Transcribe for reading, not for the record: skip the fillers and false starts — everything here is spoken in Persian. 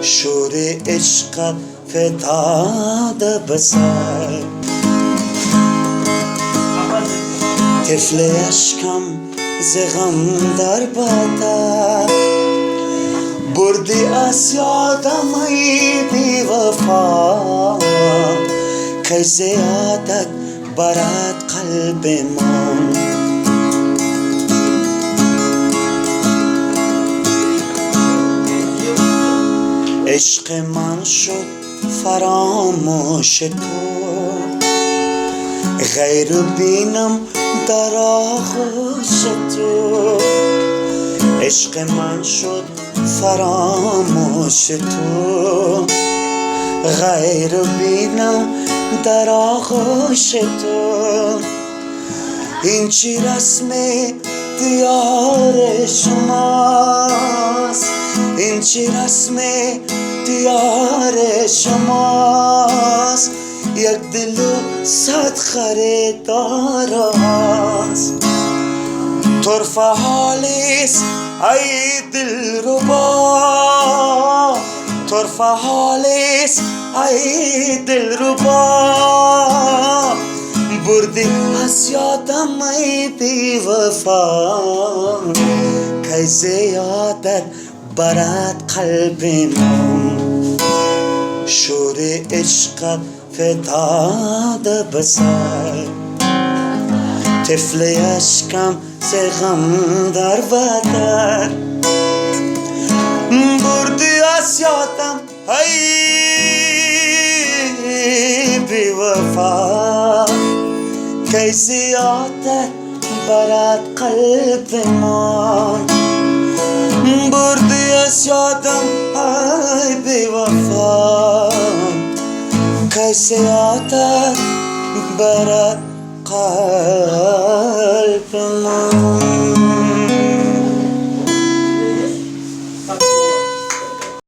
شور عشقت فتاده بسر طفل اشکم ز غم در بدر بردی از یادم ای بی وفا که زیادت برد قلب من عشق من شد فراموش تو غیر بینم در آغوش تو عشق من شد فراموش تو غیر بینم در آغوش تو این چی رسم دیار شماست این چی رسم دیار شماست یک دل و صد خریدار است طرف حالیست ای دلربا طرف حالیست ای دلربا بردی از یادم ای بی وفا که زیادت برد قلب من شور عشقت فتاده بسر طفل اشکم ز غم در بدر بردی از یادم ای بی وفا که زیادت برد قلب من بردی از یادم ای بی وفا که زیادت برد قلب من